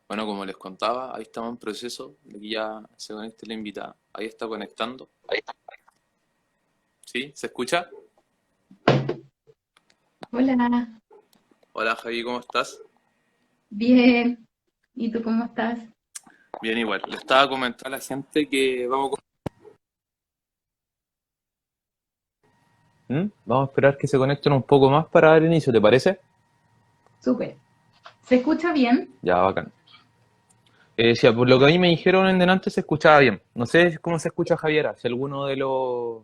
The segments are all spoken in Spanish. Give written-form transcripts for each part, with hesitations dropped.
Bueno, como les contaba, ahí estamos en proceso de que ya se conecte la invitada. Ahí está conectando. ¿Sí? ¿Se escucha? Hola, Hola Javi, ¿cómo estás? bien. ¿Y tú cómo estás? Bien, igual. Le estaba comentando a la gente que vamos a esperar que se conecten un poco más para dar inicio, ¿te parece? Súper. ¿Se escucha bien? Ya, bacán. Sí, por lo que a mí me dijeron en delante se escuchaba bien. No sé cómo se escucha Javiera, si alguno de los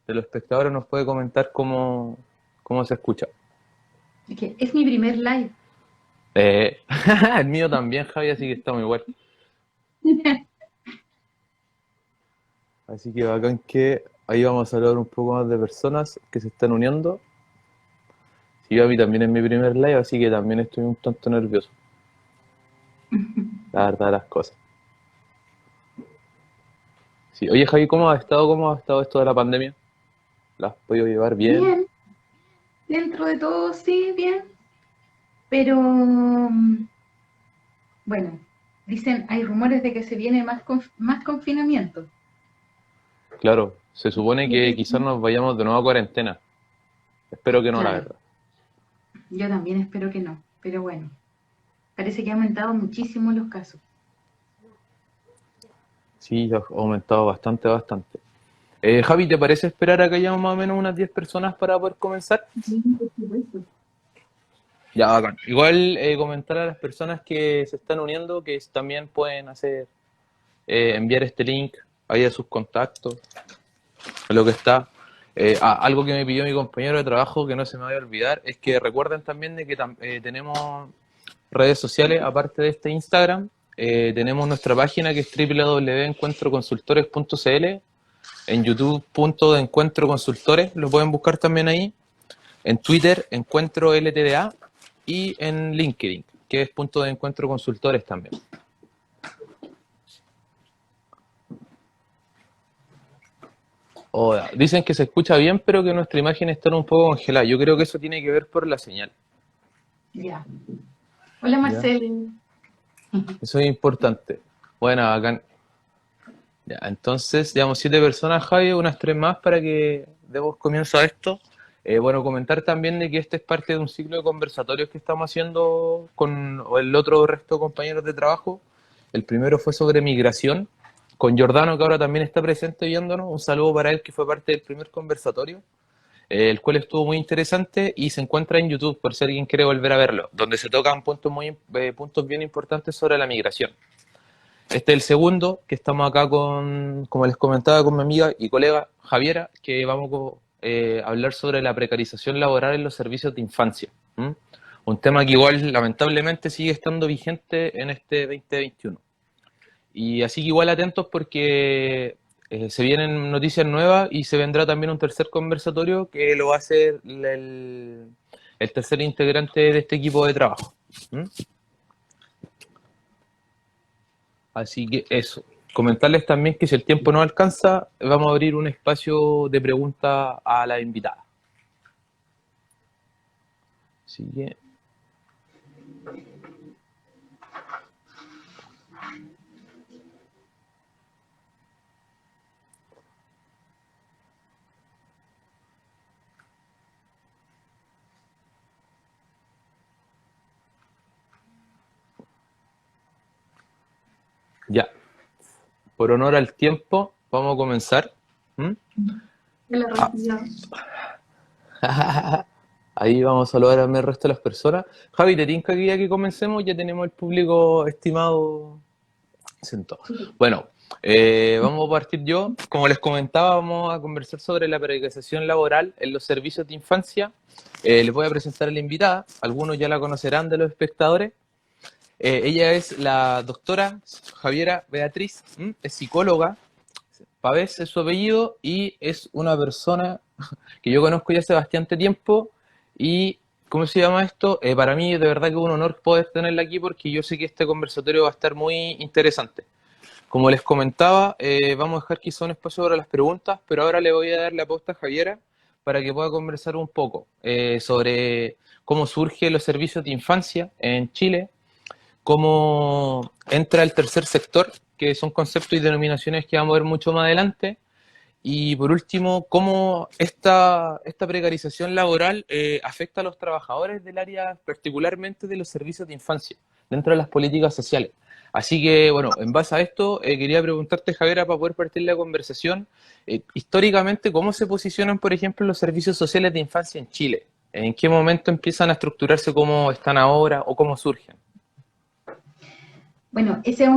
espectadores nos puede comentar cómo se escucha. Es que es mi primer live. Eh, el mío también, Javi, así que estamos igual. Así que bacán que ahí vamos a saludar un poco más de personas que se están uniendo. Sí, a mí también es mi primer live, así que también estoy un tanto nervioso, la verdad de las cosas. Sí. Oye, Javi, ¿cómo has estado? ¿Cómo ha estado esto de la pandemia? ¿La has podido llevar bien? Bien, dentro de todo sí, bien. Pero bueno, dicen, hay rumores de que se viene más confinamiento. Claro, se supone Yo que creo quizás nos vayamos de nuevo a cuarentena. Espero que no, la Claro, verdad. yo también espero que no. Pero bueno, parece que ha aumentado muchísimo los casos. Sí, ha aumentado bastante, bastante. Javi, ¿te parece esperar a que hayamos más o menos unas 10 personas para poder comenzar? Sí, por supuesto. Ya, bacán. Igual comentar a las personas que se están uniendo que también pueden enviar este link ahí a sus contactos, a lo que está. Algo que me pidió mi compañero de trabajo que no se me vaya a olvidar es que recuerden también de que tenemos redes sociales aparte de este Instagram. Tenemos nuestra página que es www.encuentroconsultores.cl, en YouTube punto de Encuentro Consultores, lo pueden buscar también ahí, en Twitter Encuentro LTDA y en LinkedIn, que es punto de Encuentro Consultores también. Dicen que se escucha bien, pero que nuestra imagen está un poco congelada. Yo creo que eso tiene que ver por la señal. Ya. Hola ¿Ya? Marcel. Eso es importante. Bueno, acá, ya, entonces, digamos, 7 personas, Javi, unas 3 más para que demos comienzo a esto. Bueno, comentar también de que este es parte de un ciclo de conversatorios que estamos haciendo con el otro resto de compañeros de trabajo. El primero fue sobre migración, con Giordano, que ahora también está presente viéndonos. Un saludo para él, que fue parte del primer conversatorio, el cual estuvo muy interesante y se encuentra en YouTube, por si alguien quiere volver a verlo, donde se tocan puntos bien importantes sobre la migración. Este es el segundo, que estamos acá como les comentaba, con mi amiga y colega Javiera, que vamos a hablar sobre la precarización laboral en los servicios de infancia. ¿Mm? Un tema que igual lamentablemente sigue estando vigente en este 2021. Y así que igual atentos porque se vienen noticias nuevas y se vendrá también un tercer conversatorio que lo va a hacer el tercer integrante de este equipo de trabajo. ¿Mm? Así que eso. Comentarles también que si el tiempo no alcanza, vamos a abrir un espacio de preguntas a la invitada. Así que ya, por honor al tiempo, vamos a comenzar. ¿Mm? Hola rápido. Ahí vamos a saludar al resto de las personas. Javi, ¿te tinca que ya que comencemos? Ya tenemos el público estimado sentado. Súper. Bueno, vamos a partir yo. Como les comentaba, vamos a conversar sobre la precarización laboral en los servicios de infancia. Les voy a presentar a la invitada. Algunos ya la conocerán de los espectadores. Ella es la doctora Javiera Beatriz, es psicóloga, Pavés es su apellido y es una persona que yo conozco ya hace bastante tiempo y, ¿cómo se llama esto? Para mí de verdad que es un honor poder tenerla aquí porque yo sé que este conversatorio va a estar muy interesante. Como les comentaba, vamos a dejar quizá un espacio para las preguntas, pero ahora le voy a dar la posta a Javiera para que pueda conversar un poco sobre cómo surgen los servicios de infancia en Chile, cómo entra el tercer sector, que son conceptos y denominaciones que vamos a ver mucho más adelante. Y por último, cómo esta precarización laboral afecta a los trabajadores del área, particularmente de los servicios de infancia, dentro de las políticas sociales. Así que, bueno, en base a esto, quería preguntarte, Javiera, para poder partir la conversación, históricamente, ¿cómo se posicionan, por ejemplo, los servicios sociales de infancia en Chile? ¿En qué momento empiezan a estructurarse como están ahora o cómo surgen? Bueno, esa es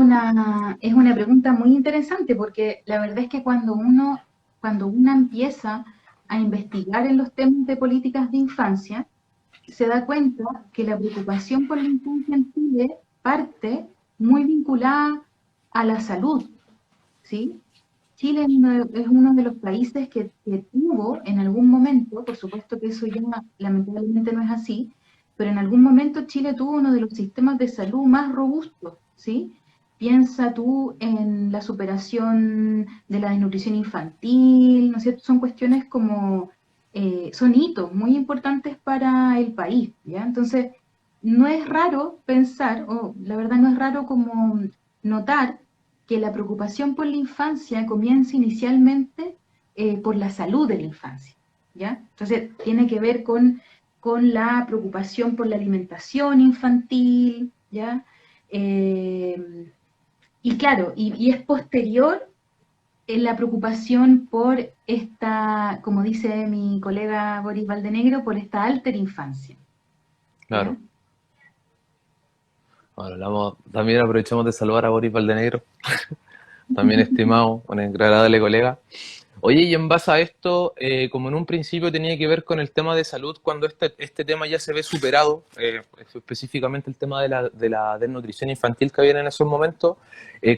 una pregunta muy interesante porque la verdad es que cuando uno empieza a investigar en los temas de políticas de infancia, se da cuenta que la preocupación por la infancia en Chile parte muy vinculada a la salud, ¿sí? Chile es uno de los países que tuvo en algún momento, por supuesto que eso ya lamentablemente no es así, pero en algún momento Chile tuvo uno de los sistemas de salud más robustos, ¿sí? Piensa tú en la superación de la desnutrición infantil, ¿no es cierto? Son cuestiones como, son hitos muy importantes para el país, ¿ya? Entonces, no es raro pensar, o la verdad no es raro como notar que la preocupación por la infancia comienza inicialmente por la salud de la infancia, ¿ya? Entonces, tiene que ver con la preocupación por la alimentación infantil, ¿ya? Eh, y claro, y es posterior en la preocupación por esta, como dice mi colega Boris Valdenegro, por esta alter infancia, ¿ya? Claro. Bueno, también aprovechamos de saludar a Boris Valdenegro, también estimado, un agradable colega. Oye, y en base a esto, como en un principio tenía que ver con el tema de salud, cuando este tema ya se ve superado, específicamente el tema de la desnutrición infantil que había en esos momentos,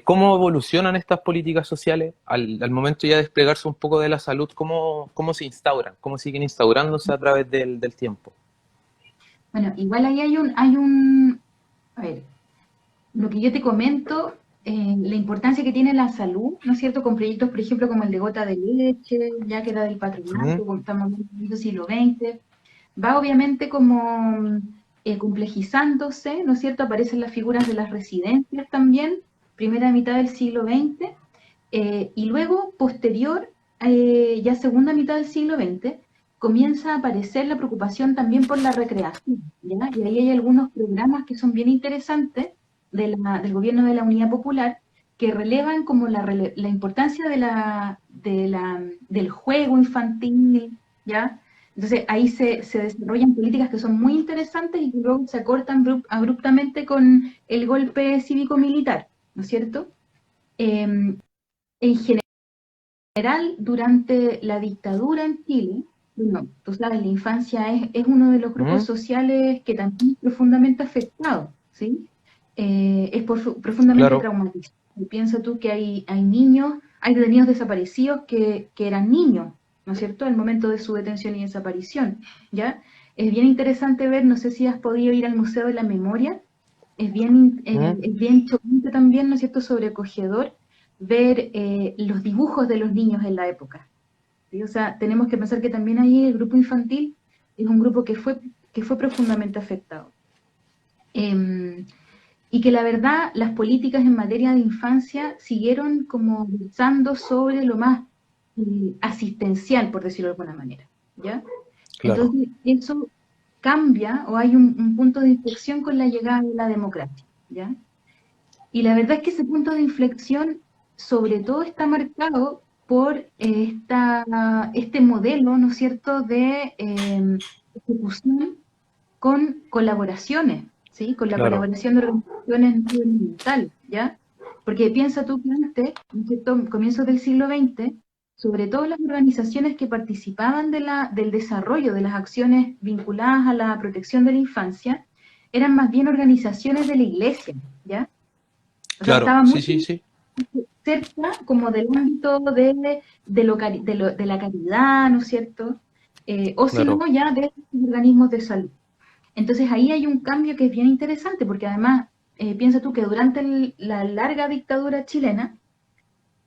¿cómo evolucionan estas políticas sociales al momento ya de desplegarse un poco de la salud? ¿Cómo se instauran? ¿Cómo siguen instaurándose a través del tiempo? Bueno, igual ahí a ver, lo que yo te comento, la importancia que tiene la salud, ¿no es cierto? Con proyectos, por ejemplo, como el de Gota de Leche, ya que era del patronato, Ujú. como estamos hablando del siglo XX, va obviamente como complejizándose, ¿no es cierto? Aparecen las figuras de las residencias también, primera mitad del siglo XX, y luego, posterior, ya segunda mitad del siglo XX, comienza a aparecer la preocupación también por la recreación, ¿ya? Y ahí hay algunos programas que son bien interesantes del gobierno de la Unidad Popular que relevan como la importancia del juego infantil, ¿ya? Entonces ahí se desarrollan políticas que son muy interesantes y que luego se acortan abruptamente con el golpe cívico-militar, ¿no es cierto? En general, durante la dictadura en Chile, bueno, tú sabes, la infancia es uno de los grupos Ujú. sociales que también es profundamente afectado, ¿sí? Profundamente Claro, traumatizado. Y piensa tú que hay niños, hay detenidos desaparecidos que eran niños, ¿no es cierto?, al momento de su detención y desaparición, ¿ya? Es bien interesante ver, no sé si has podido ir al Museo de la Memoria, ujú, es bien chocante también, ¿no es cierto?, sobrecogedor ver los dibujos de los niños en la época, ¿sí? O sea, tenemos que pensar que también ahí el grupo infantil es un grupo que fue profundamente afectado. Eh, y que la verdad las políticas en materia de infancia siguieron como versando sobre lo más asistencial, por decirlo de alguna manera, ¿ya? claro. Entonces, eso cambia o hay un punto de inflexión con la llegada de la democracia, ¿ya? Y la verdad es que ese punto de inflexión sobre todo está marcado por este modelo, ¿no es cierto?, de ejecución con colaboraciones, ¿sí? Con la Claro, colaboración de organizaciones no gubernamentales, ¿ya? Porque piensa tú que antes, ¿no es cierto?, comienzos del siglo XX, sobre todo las organizaciones que participaban del desarrollo de las acciones vinculadas a la protección de la infancia, eran más bien organizaciones de la iglesia, ¿ya? O sea, claro, estaba sí, muy sí, sí. cerca como del ámbito de la caridad, ¿no es cierto? O si no, Claro. ya de los organismos de salud. Entonces ahí hay un cambio que es bien interesante, porque además, piensa tú que durante la larga dictadura chilena,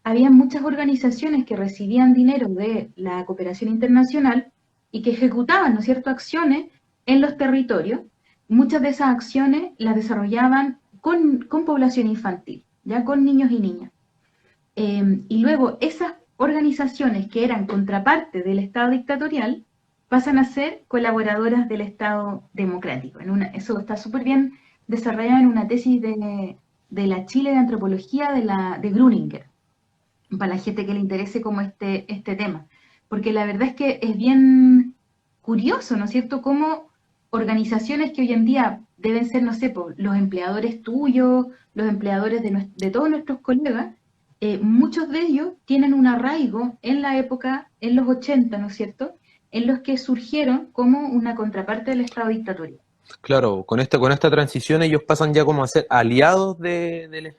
había muchas organizaciones que recibían dinero de la cooperación internacional y que ejecutaban, ¿no es cierto?, acciones en los territorios. Muchas de esas acciones las desarrollaban con población infantil, ya con niños y niñas. Y luego esas organizaciones que eran contraparte del Estado dictatorial pasan a ser colaboradoras del Estado democrático. Eso está súper bien desarrollado en una tesis de la Chile de Antropología de Gruninger, para la gente que le interese como este tema. Porque la verdad es que es bien curioso, ¿no es cierto?, cómo organizaciones que hoy en día deben ser, no sé, los empleadores tuyos, los empleadores de todos nuestros colegas, muchos de ellos tienen un arraigo en la época, en los 80, ¿no es cierto?, en los que surgieron como una contraparte del Estado dictatorial. Claro, con esta transición ellos pasan ya como a ser aliados de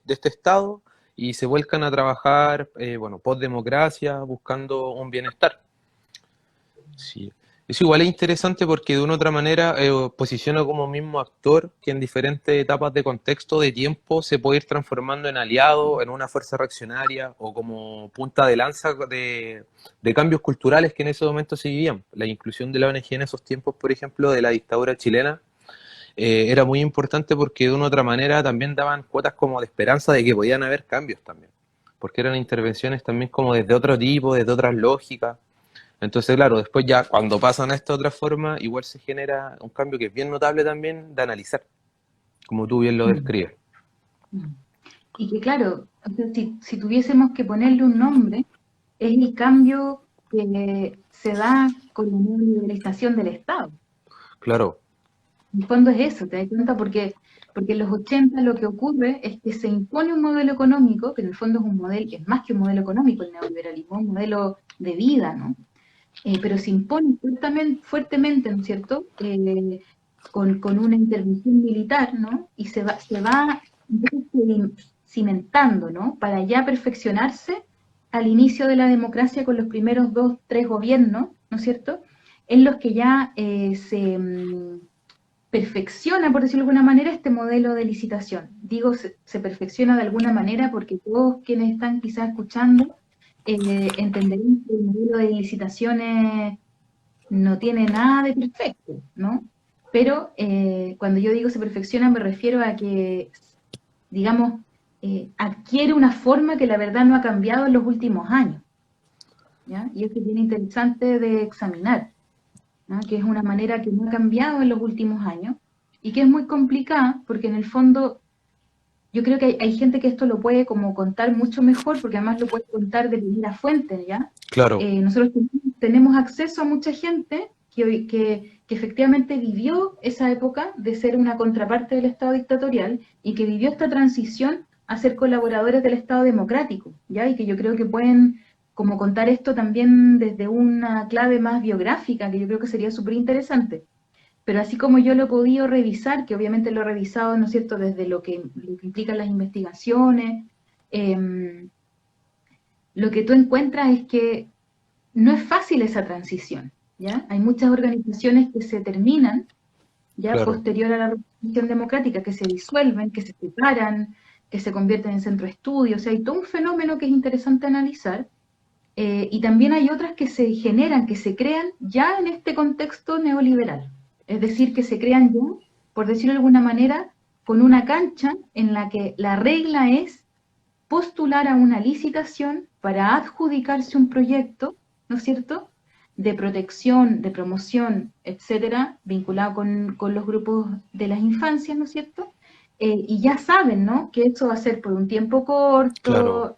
este Estado y se vuelcan a trabajar, bueno, post-democracia, buscando un bienestar. Sí. Eso igual es interesante porque de una u otra manera posiciona como mismo actor que en diferentes etapas de contexto, de tiempo, se puede ir transformando en aliado, en una fuerza reaccionaria o como punta de lanza de cambios culturales que en ese momento se vivían. La inclusión de la ONG en esos tiempos, por ejemplo, de la dictadura chilena, era muy importante porque de una u otra manera también daban cuotas como de esperanza de que podían haber cambios también, porque eran intervenciones también como desde otro tipo, desde otras lógicas. Entonces, claro, después ya cuando pasan a esta otra forma, igual se genera un cambio que es bien notable también de analizar, como tú bien lo Mm. describes. Mm. Y que claro, o sea, si tuviésemos que ponerle un nombre, es el cambio que se da con la neoliberalización del Estado. Claro, En el fondo es eso, ¿te das cuenta? Porque en los 80 lo que ocurre es que se impone un modelo económico, que en el fondo es un modelo, es más que un modelo económico el neoliberalismo, un modelo de vida, ¿no? Pero se impone fuertemente, ¿no es cierto?, con una intervención militar, ¿no? Y se va cimentando, ¿no?, para ya perfeccionarse al inicio de la democracia con los primeros 2, 3 gobiernos, ¿no es cierto?, en los que ya perfecciona, por decirlo de alguna manera, este modelo de licitación. Digo, se perfecciona de alguna manera porque todos quienes están quizás escuchando entenderán que el modelo de licitaciones no tiene nada de perfecto, ¿no? Pero cuando yo digo se perfecciona me refiero a que, digamos, adquiere una forma que la verdad no ha cambiado en los últimos años, ¿ya? Y eso es bien interesante de examinar, ¿no? Que es una manera que no ha cambiado en los últimos años y que es muy complicada porque en el fondo yo creo que hay gente que esto lo puede como contar mucho mejor porque además lo puede contar de primera fuente, ¿ya? claro, Nosotros tenemos acceso a mucha gente que efectivamente vivió esa época de ser una contraparte del Estado dictatorial y que vivió esta transición a ser colaboradores del Estado democrático, ¿ya? Y que yo creo que pueden como contar esto también desde una clave más biográfica, que yo creo que sería súper interesante. Pero así como yo lo he podido revisar, que obviamente lo he revisado, ¿no es cierto?, desde lo que implican las investigaciones, eh, lo que tú encuentras es que no es fácil esa transición, ¿ya? Hay muchas organizaciones que se terminan, ¿ya?, claro. posterior a la revolución democrática, que se disuelven, que se separan, que se convierten en centro de estudio, o sea, hay todo un fenómeno que es interesante analizar, y también hay otras que se generan, que se crean ya en este contexto neoliberal. Es decir, que se crean ya, por decirlo de alguna manera, con una cancha en la que la regla es postular a una licitación para adjudicarse un proyecto, ¿no es cierto?, de protección, de promoción, etcétera, vinculado con los grupos de las infancias, ¿no es cierto? Y ya saben, ¿no?, que eso va a ser por un tiempo Claro, corto,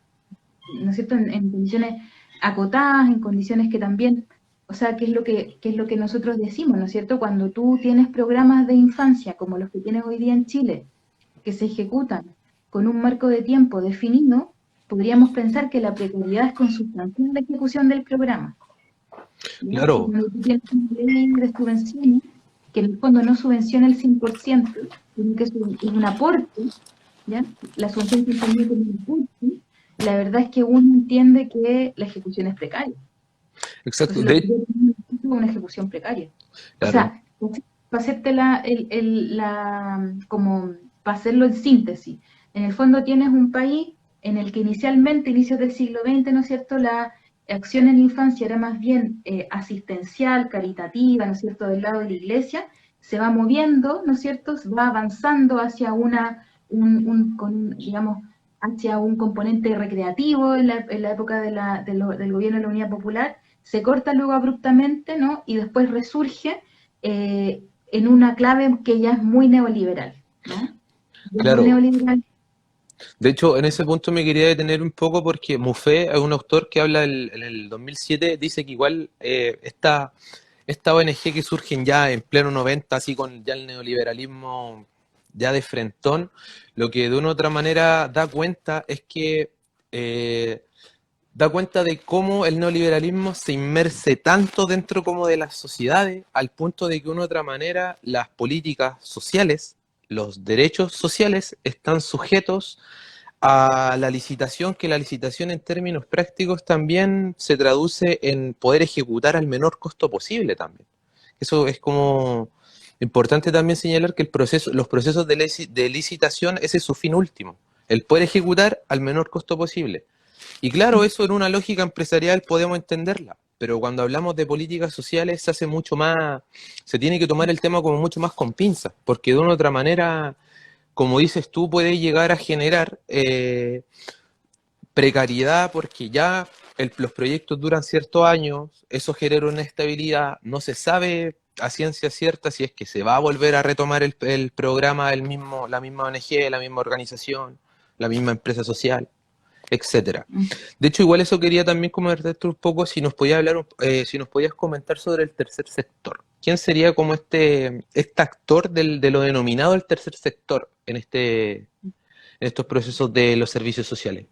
¿no es cierto?, en condiciones acotadas, en condiciones que también, o sea, qué es lo que nosotros decimos, ¿no es cierto? Cuando tú tienes programas de infancia como los que tienes hoy día en Chile, que se ejecutan con un marco de tiempo definido, podríamos pensar que la precariedad es consubstancial a la ejecución del programa, ¿ya? Y claro. cuando tú tienes una ley de subvenciones, que en el fondo no subvenciona el 100%, sino que es un aporte, ¿ya? La subvención se entiende como un aporte, la verdad es que uno entiende que la ejecución es precaria. Exacto. Entonces, lo que yo tengo es una ejecución precaria. O Claro, sea, para hacerte como para hacerlo en síntesis, en el fondo tienes un país en el que inicialmente, inicios del siglo XX, ¿no es cierto?, la acción en la infancia era más bien asistencial, caritativa, ¿no es cierto?, del lado de la iglesia, se va moviendo, ¿no es cierto? Va avanzando hacia digamos, hacia un componente recreativo en la época del gobierno de la Unidad Popular, se corta luego abruptamente, ¿no? Y después resurge en una clave que ya es muy neoliberal, ¿no? Es muy Claro. neoliberal. De hecho, en ese punto me quería detener un poco porque Mouffe es un autor que habla en el 2007, dice que igual esta ONG que surgen ya en pleno 90, así con ya el neoliberalismo ya de frentón, lo que de una u otra manera da cuenta es que da cuenta de cómo el neoliberalismo se inmerse tanto dentro como de las sociedades, al punto de que de una u otra manera las políticas sociales, los derechos sociales están sujetos a la licitación, que la licitación en términos prácticos también se traduce en poder ejecutar al menor costo posible también. Eso es como importante también señalar que los procesos de licitación, ese es su fin último, el poder ejecutar al menor costo posible. Y claro, eso en una lógica empresarial podemos entenderla, pero cuando hablamos de políticas sociales se hace mucho más, se tiene que tomar el tema como mucho más con pinzas, porque de una u otra manera, como dices tú, puede llegar a generar precariedad porque ya los proyectos duran ciertos años, eso genera una estabilidad, no se sabe a ciencia cierta si es que se va a volver a retomar el programa, la misma ONG, la misma organización, la misma empresa social, etcétera. De hecho, igual eso quería también comentarte un poco, si nos podías hablar, si nos podías comentar sobre el tercer sector. ¿Quién sería como este actor de lo denominado el tercer sector en estos procesos de los servicios sociales?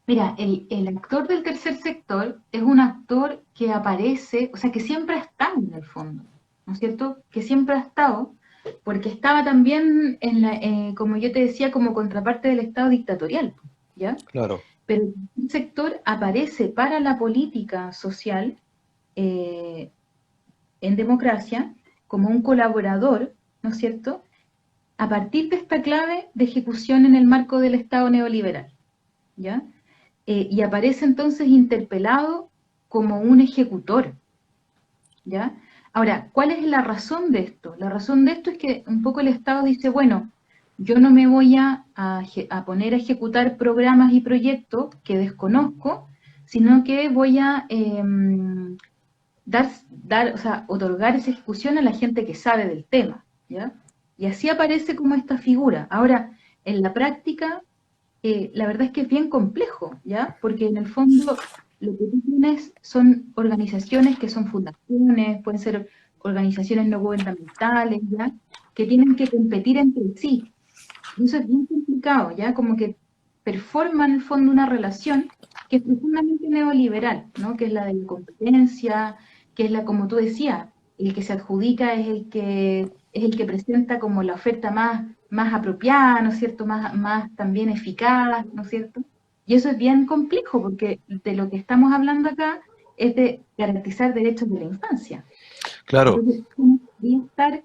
Mira, el actor del tercer sector es un actor que aparece, o sea, que siempre ha estado en el fondo, ¿no es cierto? Que siempre ha estado, porque estaba también, como yo te decía, como contraparte del Estado dictatorial, ¿ya? Claro. Pero el sector aparece para la política social eh, en democracia como un colaborador, ¿no es cierto? A partir de esta clave de ejecución en el marco del Estado neoliberal, ¿ya? Y aparece entonces interpelado como un ejecutor, ¿ya? Ahora, ¿cuál es la razón de esto? La razón de esto es que un poco el Estado dice, bueno, yo no me voy a poner a ejecutar programas y proyectos que desconozco, sino que voy a o sea, otorgar esa ejecución a la gente que sabe del tema, ¿ya? Y así aparece como esta figura. Ahora, en la práctica, la verdad es que es bien complejo, ¿ya? Porque en el fondo lo que tú tienes son organizaciones que son fundaciones, pueden ser organizaciones no gubernamentales, ¿ya? Que tienen que competir entre sí. Y eso es bien complicado, ¿ya? Como que performan en el fondo una relación que es profundamente neoliberal, ¿no? Que es la de la competencia, que es la, como tú decías, el que se adjudica es el que presenta como la oferta más apropiada, ¿no es cierto? Más también eficaz, ¿no es cierto? Y eso es bien complejo porque de lo que estamos hablando acá es de garantizar derechos de la infancia. Claro, Entonces, ¿cómo debería estar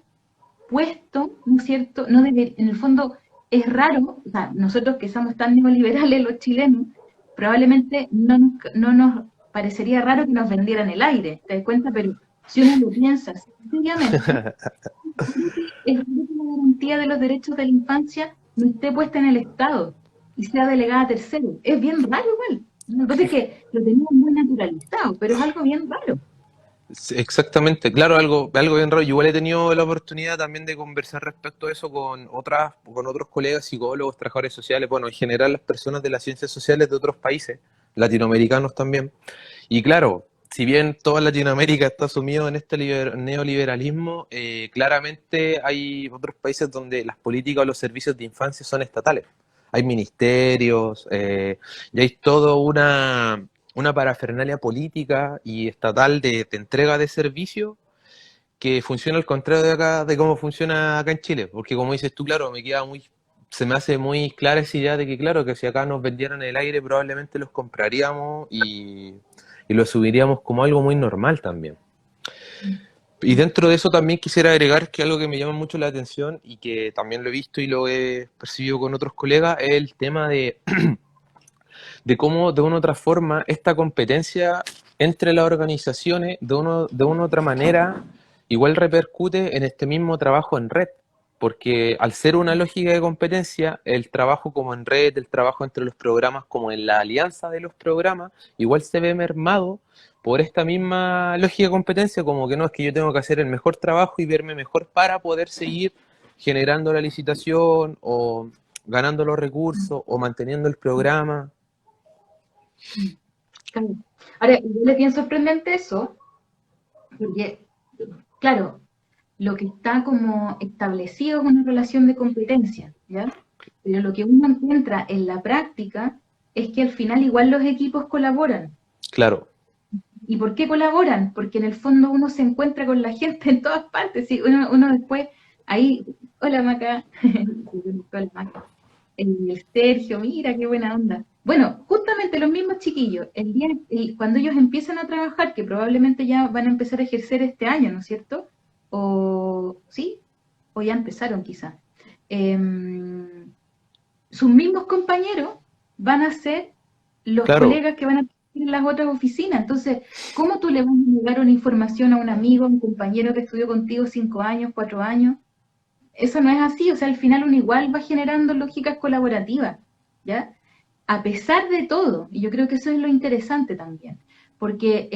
puesto, ¿no es cierto? No debe, en el fondo es raro, o sea, nosotros que somos tan neoliberales los chilenos, probablemente no nos parecería raro que nos vendieran el aire, ¿te das cuenta? Pero si uno lo piensa seriamente, es raro que la garantía de los derechos de la infancia no esté puesta en el Estado y sea delegada a terceros. Es bien raro igual. Me parece que lo tenemos muy naturalizado, pero es algo bien raro. sí, exactamente. Claro, algo bien raro. Yo igual he tenido la oportunidad también de conversar respecto a eso con otros colegas psicólogos, trabajadores sociales, bueno, en general las personas de las ciencias sociales de otros países, latinoamericanos también. Y claro, si bien toda Latinoamérica está sumido en este neoliberalismo, claramente hay otros países donde las políticas o los servicios de infancia son estatales. Hay ministerios, y hay toda una parafernalia política y estatal de entrega de servicios que funciona al contrario de acá, de cómo funciona acá en Chile. Porque como dices tú, claro, se me hace muy clara esa idea de que, claro, que si acá nos vendieran el aire, probablemente los compraríamos y lo subiríamos como algo muy normal también. Y dentro de eso también quisiera agregar que algo que me llama mucho la atención y que también lo he visto y lo he percibido con otros colegas es el tema de cómo de una u otra forma esta competencia entre las organizaciones de una u otra manera igual repercute en este mismo trabajo en red, porque al ser una lógica de competencia, el trabajo como en red, el trabajo entre los programas, como en la alianza de los programas, igual se ve mermado por esta misma lógica de competencia, como que no, es que yo tengo que hacer el mejor trabajo y verme mejor para poder seguir generando la licitación o ganando los recursos o manteniendo el programa. Claro. Ahora, igual es bien sorprendente eso, porque, claro, lo que está como establecido es una relación de competencia, ¿ya? Pero lo que uno encuentra en la práctica es que al final igual los equipos colaboran. Claro, ¿Y por qué colaboran? Porque en el fondo uno se encuentra con la gente en todas partes. ¿Sí? Uno después, ahí, hola Maca, hola Maca, el Sergio, mira qué buena onda. Bueno, justamente los mismos chiquillos, cuando ellos empiezan a trabajar, que probablemente ya van a empezar a ejercer este año, ¿no es cierto? O sí, o ya empezaron quizás. Sus mismos compañeros van a ser los claro, colegas que van a ir en las otras oficinas. Entonces, ¿cómo tú le vas a dar una información a un amigo, a un compañero que estudió contigo 5 años, 4 años? Eso no es así, o sea, al final uno igual va generando lógicas colaborativas, ¿ya? A pesar de todo, y yo creo que eso es lo interesante también, porque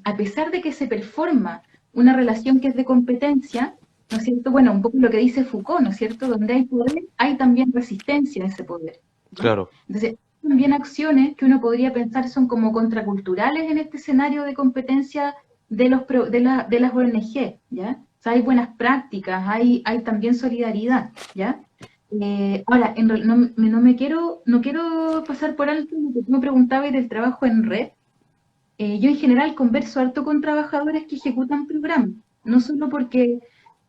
a pesar de que se performa una relación que es de competencia, ¿no es cierto? Bueno, un poco lo que dice Foucault, ¿no es cierto? Donde hay poder, hay también resistencia a ese poder, ¿ya? claro, Entonces, también acciones que uno podría pensar son como contraculturales en este escenario de competencia de las ONG, ¿ya? O sea, hay buenas prácticas, hay también solidaridad, ¿ya? Ahora, no quiero pasar por alto lo que tú me preguntabas del trabajo en red. Yo en general converso harto con trabajadores que ejecutan programas, no solo porque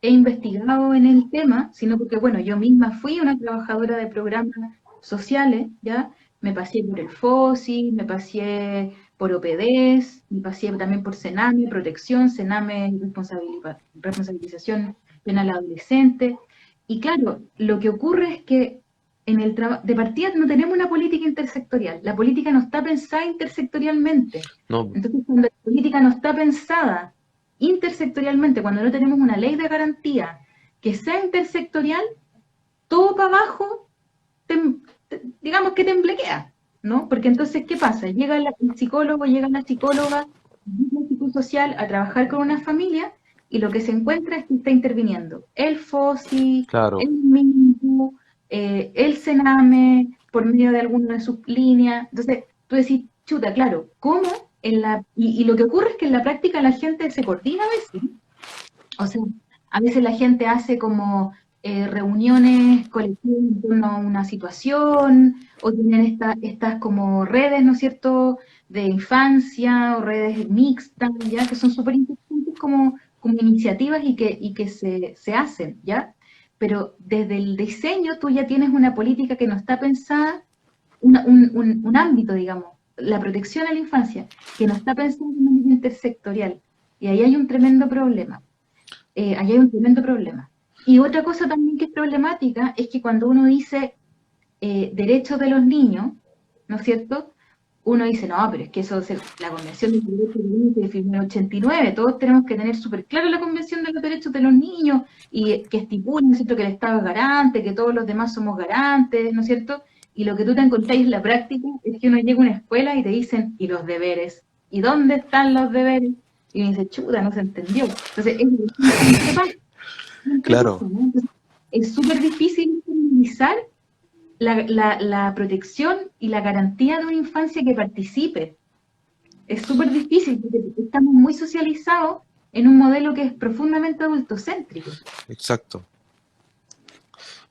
he investigado en el tema, sino porque, bueno, yo misma fui una trabajadora de programas sociales, ¿ya? Me pasé por el FOSI, me pasé por OPDES, me pasé también por Sename, protección, Sename, responsabilización penal adolescente. Y claro, lo que ocurre es que de partida no tenemos una política intersectorial. La política no está pensada intersectorialmente. no, Entonces, cuando la política no está pensada intersectorialmente, cuando no tenemos una ley de garantía que sea intersectorial, todo para abajo, digamos que temblequea, ¿no? Porque entonces, ¿qué pasa? Llega el psicólogo, llega la psicóloga, el psicosocial a trabajar con una familia y lo que se encuentra es que está interviniendo el FOSI, claro, el MINCU, el CENAME, por medio de alguna de sus líneas. Entonces, tú decís, chuta, claro, ¿cómo? Y lo que ocurre es que en la práctica la gente se coordina a veces. O sea, a veces la gente hace como reuniones colectivas en torno a una situación, o tienen estas como redes, ¿no es cierto?, de infancia, o redes mixtas, ¿ya?, que son súper importantes como iniciativas y que se hacen, ¿ya? Pero desde el diseño tú ya tienes una política que no está pensada, un ámbito, digamos, la protección a la infancia, que no está pensada de manera intersectorial. Y ahí hay un tremendo problema. Allí hay un tremendo problema. Y otra cosa también que es problemática es que cuando uno dice derechos de los niños, ¿no es cierto? Uno dice, no, pero es que la Convención de los Derechos de los Niños se firmó en el 89, todos tenemos que tener súper claro la Convención de los Derechos de los Niños y que estipula, ¿no es cierto?, que el Estado es garante, que todos los demás somos garantes, ¿no es cierto? Y lo que tú te encontráis en la práctica es que uno llega a una escuela y te dicen, ¿y los deberes? ¿Y dónde están los deberes? Y uno dice, chuta, no se entendió. Entonces, ¿qué pasa? claro. ¿No? Entonces, es súper difícil minimizar la protección y la garantía de una infancia que participe. Es súper difícil porque estamos muy socializados en un modelo que es profundamente adultocéntrico. Exacto.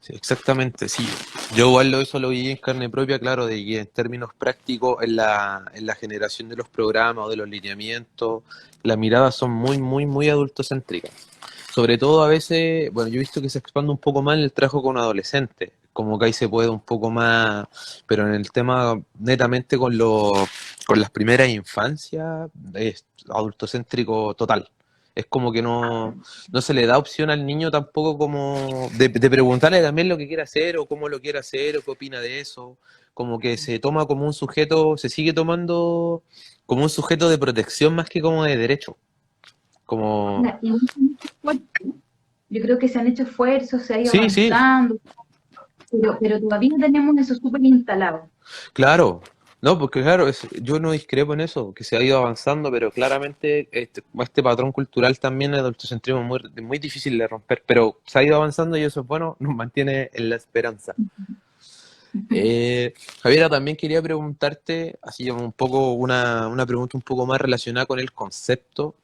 Sí, exactamente, sí. Yo igual eso lo vi en carne propia, claro, de que en términos prácticos, en la generación de los programas o de los lineamientos, las miradas son muy, muy, muy adultocéntricas. Sobre todo a veces, bueno, yo he visto que se expande un poco más en el trabajo con adolescentes, como que ahí se puede un poco más, pero en el tema netamente con las primeras infancias, es adultocéntrico total. Es como que no se le da opción al niño tampoco como de preguntarle también lo que quiere hacer o cómo lo quiere hacer o qué opina de eso. Como que se toma como un sujeto, se sigue tomando como un sujeto de protección más que como de derecho. Como, Ahora, igual Yo creo que se han hecho esfuerzos, se ha ido Sí, sí, avanzando, pero todavía tenemos eso súper instalado. claro. No, porque claro, yo no discrepo en eso, que se ha ido avanzando, pero claramente este patrón cultural también el adultocentrismo es muy difícil de romper, pero se ha ido avanzando y eso es bueno, nos mantiene en la esperanza. Javiera, también quería preguntarte, así como un poco, una pregunta un poco más relacionada con el concepto.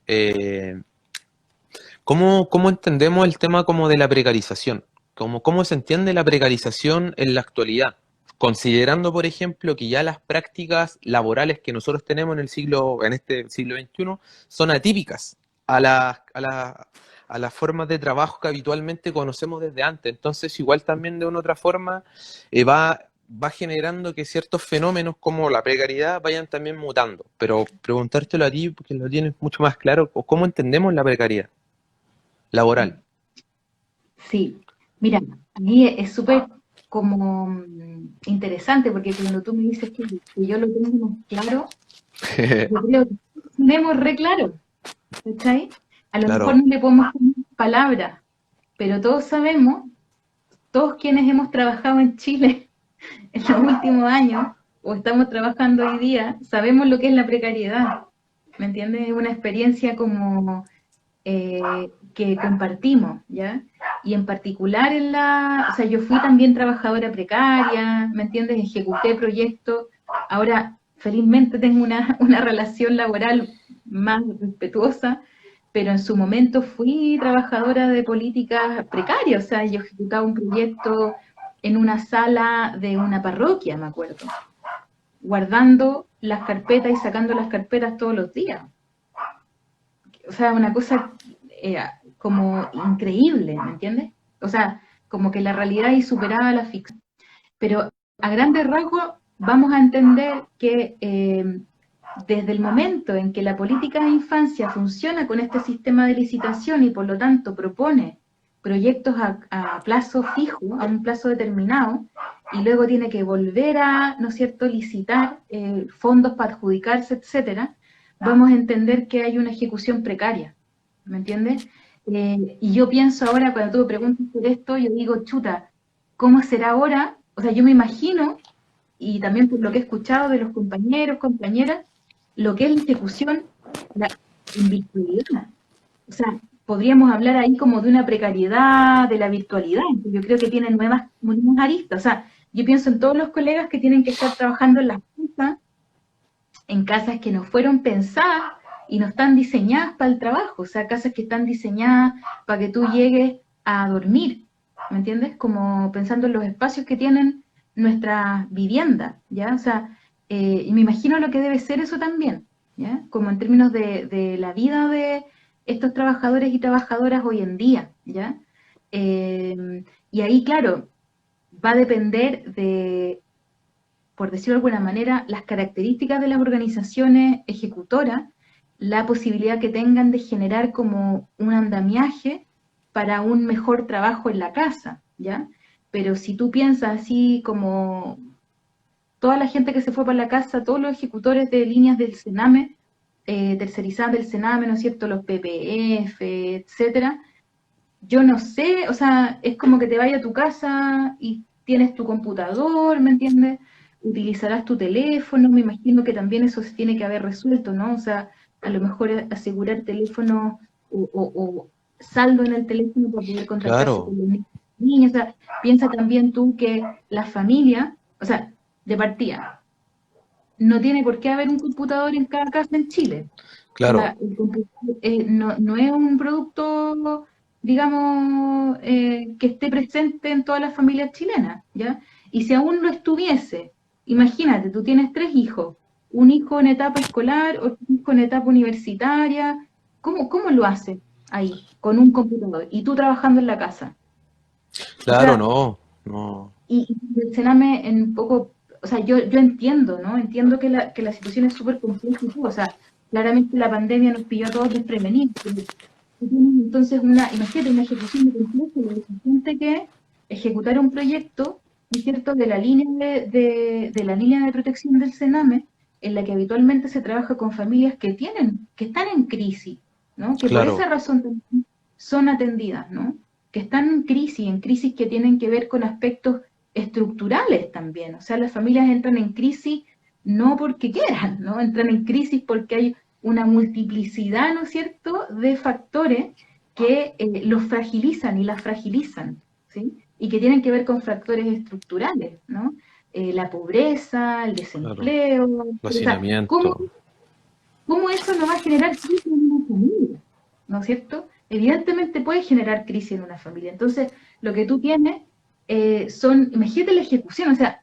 ¿Cómo entendemos el tema como de la precarización? ¿Cómo se entiende la precarización en la actualidad? Considerando, por ejemplo, que ya las prácticas laborales que nosotros tenemos en este siglo XXI son atípicas a las formas de trabajo que habitualmente conocemos desde antes. Entonces, igual también de una u otra forma va generando que ciertos fenómenos como la precariedad vayan también mutando. Pero preguntártelo a ti, porque lo tienes mucho más claro, ¿cómo entendemos la precariedad laboral? Sí, mira, a mí es súper como interesante porque cuando tú me dices que yo lo tengo más claro, yo creo que tenemos re claro, ¿cachai? A lo mejor Claro, no le podemos poner palabras, pero todos sabemos, todos quienes hemos trabajado en Chile en los últimos años o estamos trabajando hoy día, sabemos lo que es la precariedad, ¿me entiendes? Es una experiencia como que compartimos, ¿ya? Y en particular o sea, yo fui también trabajadora precaria, ¿me entiendes? Ejecuté proyectos, ahora felizmente tengo una relación laboral más respetuosa, pero en su momento fui trabajadora de políticas precarias, o sea, yo ejecutaba un proyecto en una sala de una parroquia, me acuerdo, guardando las carpetas y sacando las carpetas todos los días. O sea, una cosa eh, como increíble, ¿me entiendes? O sea, como que la realidad ahí superaba la ficción. Pero a grandes rasgos vamos a entender que desde el momento en que la política de infancia funciona con este sistema de licitación y por lo tanto propone proyectos a plazo fijo, a un plazo determinado, y luego tiene que volver a, ¿no es cierto?, licitar fondos para adjudicarse, etcétera, vamos a entender que hay una ejecución precaria, ¿me entiendes? Y yo pienso ahora, cuando tú me preguntas por esto, yo digo, chuta, ¿cómo será ahora? O sea, yo me imagino, y también por lo que he escuchado de los compañeros, compañeras, lo que es la ejecución la, en virtualidad. O sea, podríamos hablar ahí como de una precariedad de la virtualidad. Yo creo que tiene nuevas aristas. O sea, yo pienso en todos los colegas que tienen que estar trabajando en casas que no fueron pensadas y no están diseñadas para el trabajo. O sea, casas que están diseñadas para que tú llegues a dormir. ¿Me entiendes? Como pensando en los espacios que tienen nuestras viviendas, ¿ya? O sea, y me imagino lo que debe ser eso también, ¿ya? Como en términos de la vida de estos trabajadores y trabajadoras hoy en día, ¿ya? Y ahí, claro, va a depender de, por decirlo de alguna manera, las características de las organizaciones ejecutoras, la posibilidad que tengan de generar como un andamiaje para un mejor trabajo en la casa, ¿ya? Pero si tú piensas así como toda la gente que se fue para la casa, todos los ejecutores de líneas del Sename, tercerizadas del Sename, ¿no es cierto?, los PPF, etcétera, yo no sé, o sea, es como que te vayas a tu casa y tienes tu computador, ¿me entiendes? Utilizarás tu teléfono, me imagino que también eso se tiene que haber resuelto, ¿no? O sea, a lo mejor asegurar teléfono o saldo en el teléfono para poder contactarse claro, con los niños. O sea, piensa también tú que la familia, o sea, de partida, no tiene por qué haber un computador en cada casa en Chile. O claro, sea, el computador no es un producto, digamos, que esté presente en todas las familias chilenas, ¿ya? Y si aún lo estuviese, imagínate, tú tienes tres hijos, un hijo en etapa escolar, otro hijo en etapa universitaria, ¿cómo lo hace ahí, con un computador? Y tú trabajando en la casa. O claro, sea, no, no, y el Sename en un poco, o sea, yo entiendo, ¿no? Entiendo que la situación es súper compleja y todo, o sea, claramente la pandemia nos pilló a todos desprevenidos, pero tú tienes entonces imagínate, una ejecución de compleja, lo suficiente que es ejecutar un proyecto, ¿no es cierto?, de la línea de la línea de protección del Sename, en la que habitualmente se trabaja con familias que están en crisis, ¿no? Que por esa claro. razón también son atendidas, ¿no? Que están en crisis que tienen que ver con aspectos estructurales también. O sea, las familias entran en crisis no porque quieran, ¿no? Entran en crisis porque hay una multiplicidad, ¿no es cierto?, de factores que los fragilizan y las fragilizan, ¿sí? Y que tienen que ver con factores estructurales, ¿no? La pobreza, el Claro, desempleo, el o sea, ¿cómo, hacinamiento. cómo eso no va a generar crisis en una familia? ¿No es cierto? Evidentemente puede generar crisis en una familia. Entonces, lo que tú tienes imagínate la ejecución, o sea,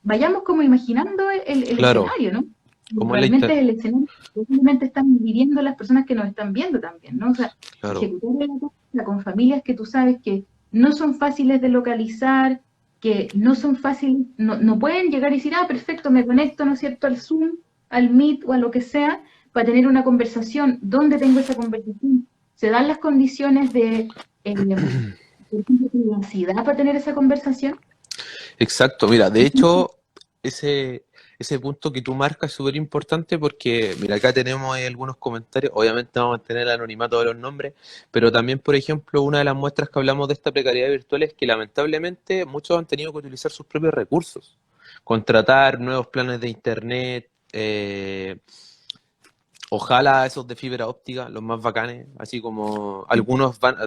vayamos como imaginando el Claro, escenario, ¿no? como la Realmente es el escenario que realmente están viviendo las personas que nos están viendo también, ¿no? O sea, claro, ejecutar la cosa con familias que tú sabes que no son fáciles de localizar, que no son fáciles, no pueden llegar y decir, ah, perfecto, me conecto, ¿no es cierto?, al Zoom, al Meet o a lo que sea, para tener una conversación. ¿Dónde tengo esa conversación? ¿Se dan las condiciones por ejemplo, privacidad para tener esa conversación? exacto. Mira, de hecho, ese, ese punto que tú marcas es súper importante porque, mira, acá tenemos algunos comentarios, obviamente vamos a mantener el anonimato de los nombres, pero también, por ejemplo, una de las muestras que hablamos de esta precariedad virtual es que lamentablemente muchos han tenido que utilizar sus propios recursos, contratar nuevos planes de internet, ojalá esos de fibra óptica, los más bacanes, así como algunos van,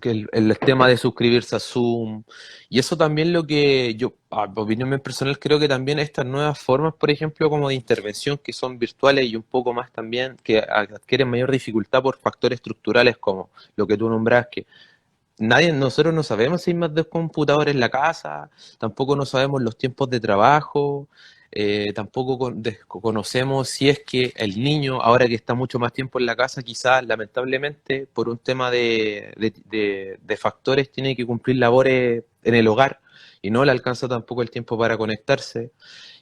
que el tema de suscribirse a Zoom, y eso también lo que yo, a opinión bien personal, creo que también estas nuevas formas, por ejemplo, como de intervención que son virtuales y un poco más también, que adquieren mayor dificultad por factores estructurales como lo que tú nombras, que nosotros no sabemos si hay más de un computador en la casa, tampoco no sabemos los tiempos de trabajo, tampoco conocemos si es que el niño, ahora que está mucho más tiempo en la casa, quizás lamentablemente por un tema de factores tiene que cumplir labores en el hogar y no le alcanza tampoco el tiempo para conectarse.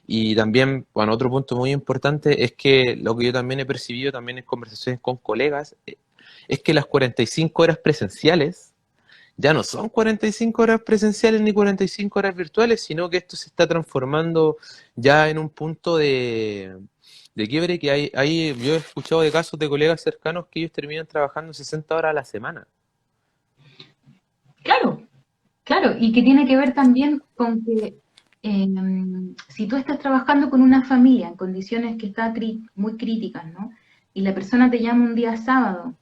Y también, bueno, otro punto muy importante es que lo que yo también he percibido también en conversaciones con colegas, es que las 45 horas presenciales ya no son 45 horas presenciales ni 45 horas virtuales, sino que esto se está transformando ya en un punto de quiebre que yo he escuchado de casos de colegas cercanos que ellos terminan trabajando 60 horas a la semana. Claro, claro, y que tiene que ver también con que eh, si tú estás trabajando con una familia en condiciones que están muy críticas, ¿no? Y la persona te llama un día sábado,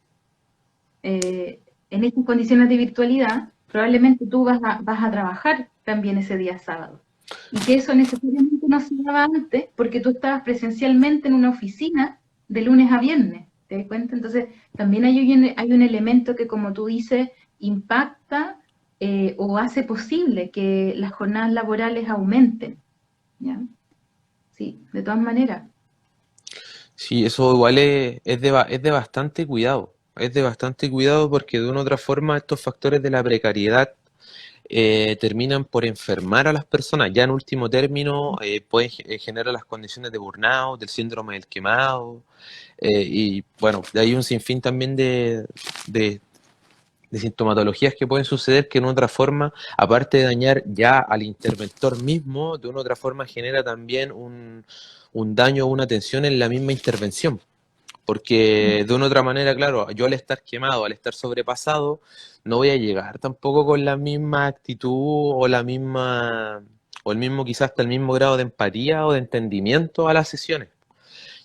en estas condiciones de virtualidad, probablemente tú vas a trabajar también ese día sábado. Y que eso necesariamente no se daba antes porque tú estabas presencialmente en una oficina de lunes a viernes. ¿Te das cuenta? Entonces, también hay un elemento que, como tú dices, impacta o hace posible que las jornadas laborales aumenten. ¿Ya? Sí, de todas maneras. Sí, eso igual es de bastante cuidado. Es de bastante cuidado porque de una u otra forma estos factores de la precariedad terminan por enfermar a las personas. Ya en último término pueden generar las condiciones de burnout, del síndrome del quemado, y bueno, hay un sinfín también de, de sintomatologías que pueden suceder que en otra forma, aparte de dañar ya al interventor mismo, de una otra forma genera también un daño o una tensión en la misma intervención. Porque de una u otra manera, claro, yo al estar quemado, al estar sobrepasado, no voy a llegar tampoco con la misma actitud o la misma, o el mismo, quizás hasta el mismo grado de empatía o de entendimiento a las sesiones.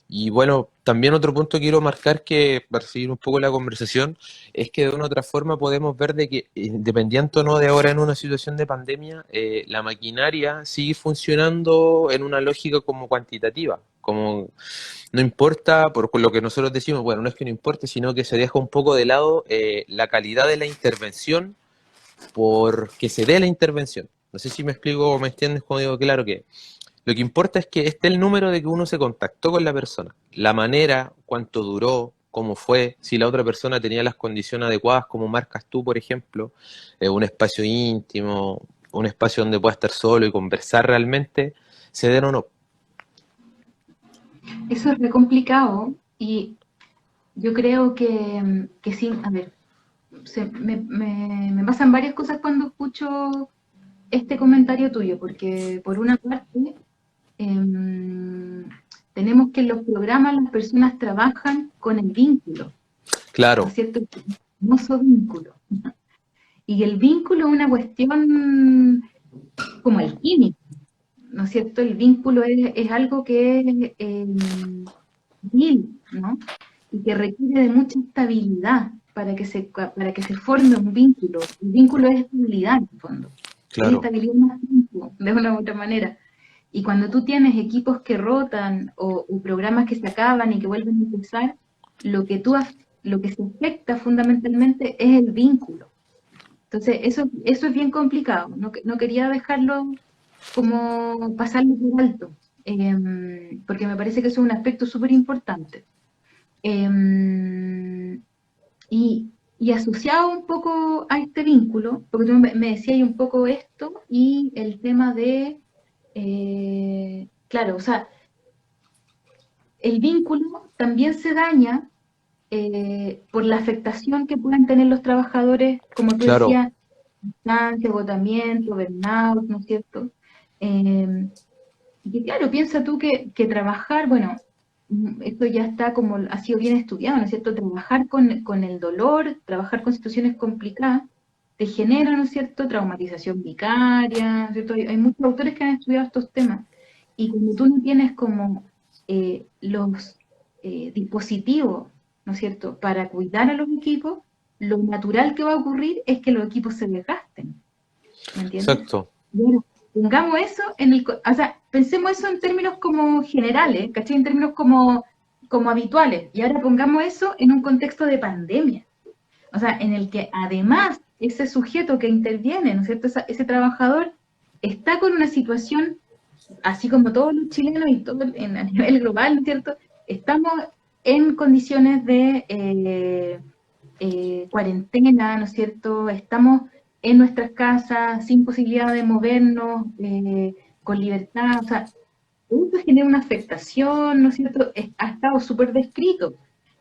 Y bueno, también otro punto que quiero marcar que, para seguir un poco la conversación, es que de una u otra forma podemos ver de que, independiente o no de ahora en una situación de pandemia, la maquinaria sigue funcionando en una lógica como cuantitativa, como no importa, por lo que nosotros decimos, bueno, no es que no importe, sino que se deja un poco de lado la calidad de la intervención porque se dé la intervención. No sé si me explico o me entiendes cuando digo claro que lo que importa es que esté el número de que uno se contactó con la persona, la manera, cuánto duró, cómo fue, si la otra persona tenía las condiciones adecuadas, como marcas tú, por ejemplo, un espacio íntimo, un espacio donde pueda estar solo y conversar realmente, se den o no. Eso es muy complicado y yo creo que sí, a ver, me pasan varias cosas cuando escucho este comentario tuyo, porque por una parte tenemos que en los programas las personas trabajan con el vínculo, ¿no Claro, es cierto? famoso vínculo. Y el vínculo es una cuestión como alquímica, ¿no es cierto? El vínculo es algo que es vil, ¿no? Y que requiere de mucha estabilidad para que se forme un vínculo. El vínculo es estabilidad, en el fondo. Es Claro, estabilidad más tiempo, de una u otra manera. Y cuando tú tienes equipos que rotan o programas que se acaban y que vuelven a empezar, lo que, lo que se afecta fundamentalmente es el vínculo. Entonces, eso es bien complicado. No, no quería dejarlo como pasarlo por alto, porque me parece que eso es un aspecto súper importante. Eh, y asociado un poco a este vínculo, porque tú me decías un poco esto y el tema de, claro, o sea, el vínculo también se daña por la afectación que puedan tener los trabajadores, como tú claro, decías, cansancio, agotamiento, burnout, ¿no es cierto? Eh, y que claro, piensa tú que trabajar, bueno, esto ya está como, ha sido bien estudiado, ¿no es cierto? Trabajar con el dolor, trabajar con situaciones complicadas, te genera, ¿no es cierto?, traumatización vicaria, ¿no es cierto? Hay muchos autores que han estudiado estos temas. Y cuando tú no tienes como los dispositivos, ¿no es cierto?, para cuidar a los equipos, lo natural que va a ocurrir es que los equipos se desgasten, ¿me entiendes? exacto, Bueno, pongamos eso o sea, pensemos eso en términos como generales, ¿cachai? En términos como habituales. Y ahora pongamos eso en un contexto de pandemia. O sea, en el que además ese sujeto que interviene, ¿no es cierto? Ese trabajador está con una situación, así como todos los chilenos y todo a nivel global, ¿no es cierto? Estamos en condiciones de cuarentena, ¿no es cierto? Estamos en nuestras casas sin posibilidad de movernos con libertad, o sea, esto genera una afectación, ¿no es cierto? Ha estado súper descrito.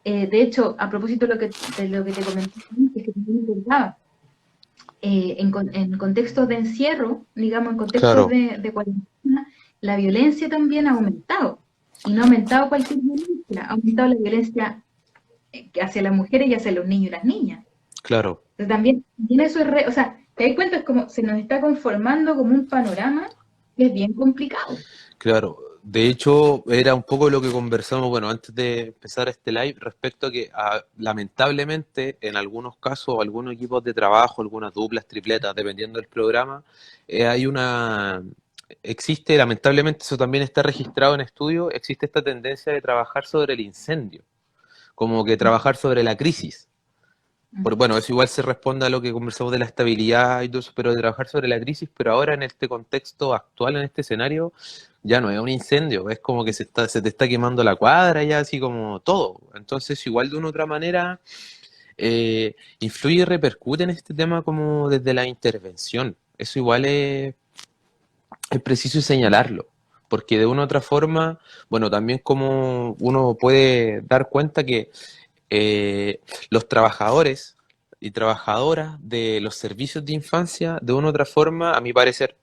De hecho, a propósito de lo que te comenté antes, que también me acordaba, en contextos de encierro, digamos, en contextos claro, de cuarentena, la violencia también ha aumentado. Y no ha aumentado cualquier violencia, ha aumentado la violencia hacia las mujeres y hacia los niños y las niñas. claro, Entonces también eso o sea, te das cuenta, es como se nos está conformando como un panorama que es bien complicado. claro. De hecho, era un poco lo que conversamos, bueno, antes de empezar este live, respecto a que lamentablemente en algunos casos, algunos equipos de trabajo, algunas duplas, tripletas, dependiendo del programa, hay una, existe, lamentablemente eso también está registrado en estudio, existe esta tendencia de trabajar sobre el incendio, como que trabajar sobre la crisis. Bueno, eso igual se responde a lo que conversamos de la estabilidad y todo eso, pero de trabajar sobre la crisis, pero ahora en este contexto actual, en este escenario, ya no es un incendio, es como que se te está quemando la cuadra, ya así como todo. Entonces, igual de una u otra manera, influye y repercute en este tema como desde la intervención. Eso igual es preciso señalarlo, porque de una u otra forma, bueno, también como uno puede dar cuenta que los trabajadores y trabajadoras de los servicios de infancia, de una u otra forma, a mi parecer,